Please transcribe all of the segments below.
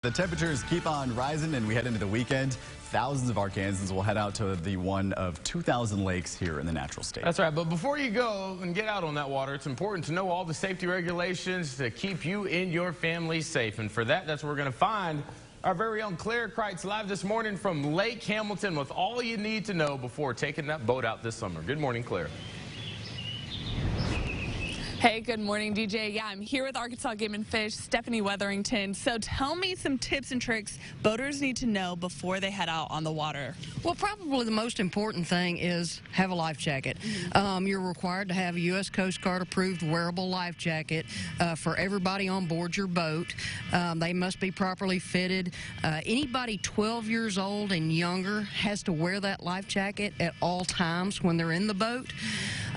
The temperatures keep on rising and we head into the weekend. Thousands of Arkansans will head out to the one of 2,000 lakes here in the natural state. That's right, but before you go and get out on that water, it's important to know all the safety regulations to keep you and your family safe. And for that, that's where we're going to find our very own Claire Kreitz live this morning from Lake Hamilton with all you need to know before taking that boat out this summer. Good morning, Claire. Hey, good morning, DJ. Yeah, I'm here with Arkansas Game and Fish, Stephanie Wetherington. So tell me some tips and tricks boaters need to know before they head out on the water. Well, probably the most important thing is have a life jacket. You're required to have a U.S. Coast Guard approved wearable life jacket for everybody on board your boat. They must be properly fitted. Anybody 12 years old and younger has to wear that life jacket at all times when they're in the boat.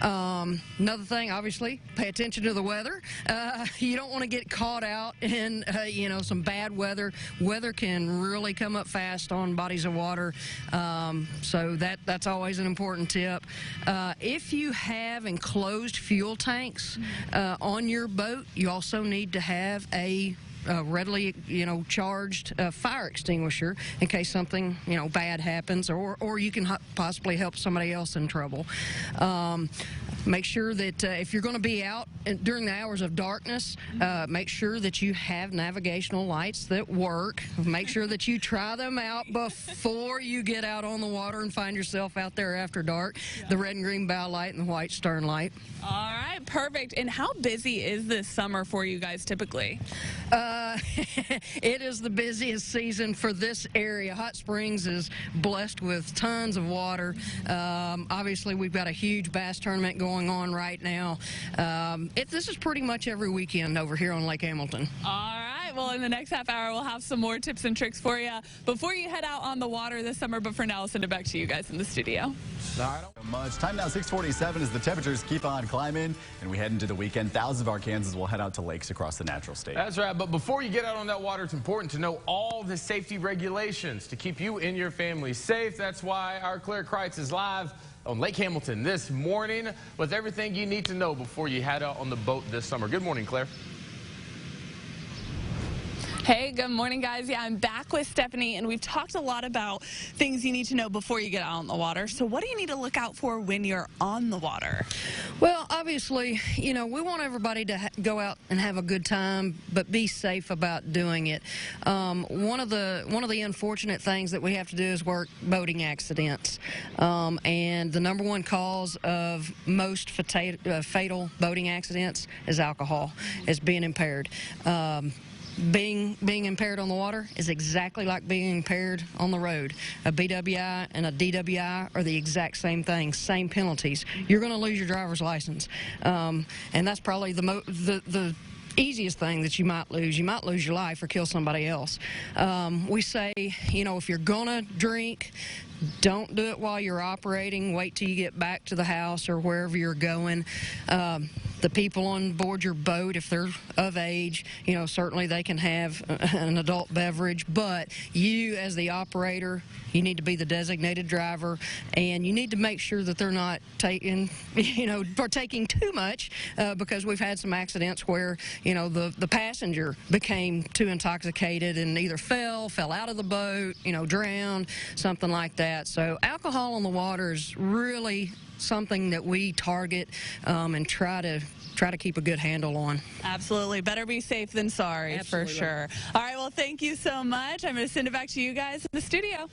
Another thing, obviously, pay attention to the weather. You don't want to get caught out in, some bad weather. Weather can really come up fast on bodies of water, so that's always an important tip. If you have enclosed fuel tanks on your boat, you also need to have a readily, charged fire extinguisher in case something, bad happens, or you can possibly help somebody else in trouble. Make sure that if you're going to be out during the hours of darkness, make sure that you have navigational lights that work. Make sure that you try them out before you get out on the water and find yourself out there after dark. Yeah. The red and green bow light and the white stern light. All right, perfect. And how busy is this summer for you guys typically? It is the busiest season for this area. Hot Springs is blessed with tons of water. Obviously, we've got a huge bass tournament going on right now. This is pretty much every weekend over here on Lake Hamilton. All right. Well, in the next half hour, we'll have some more tips and tricks for you before you head out on the water this summer. But for now, I'll send it back to you guys in the studio. Not much. Time now 6:47 as the temperatures keep on climbing and we head into the weekend. Thousands of Arkansans will head out to lakes across the natural state. That's right. But before you get out on that water, it's important to know all the safety regulations to keep you and your family safe. That's why our Claire Kreitz is live on Lake Hamilton this morning with everything you need to know before you head out on the boat this summer. Good morning, Claire. Hey, good morning, guys. Yeah, I'm back with Stephanie, and we've talked a lot about things you need to know before you get out on the water. So what do you need to look out for when you're on the water? Well, obviously, we want everybody to go out and have a good time, but be safe about doing it. One of the unfortunate things that we have to do is work boating accidents, and the #1 cause of most fatal boating accidents is alcohol, is being impaired. Being impaired on the water is exactly like being impaired on the road. A BWI and a DWI are the exact same thing, same penalties. You're going to lose your driver's license, and that's probably the easiest thing that you might lose. You might lose your life or kill somebody else. We say, if you're going to drink, don't do it while you're operating. Wait till you get back to the house or wherever you're going. The people on board your boat, if they're of age, certainly they can have an adult beverage, but you as the operator, you need to be the designated driver, and you need to make sure that they're not partaking too much, because we've had some accidents where, the passenger became too intoxicated and either fell out of the boat, drowned, something like that. So alcohol on the water is really something that we target and try to keep a good handle on. Absolutely. Better be safe than sorry. Absolutely. For sure. All right, well, thank you so much. I'm going to send it back to you guys in the studio.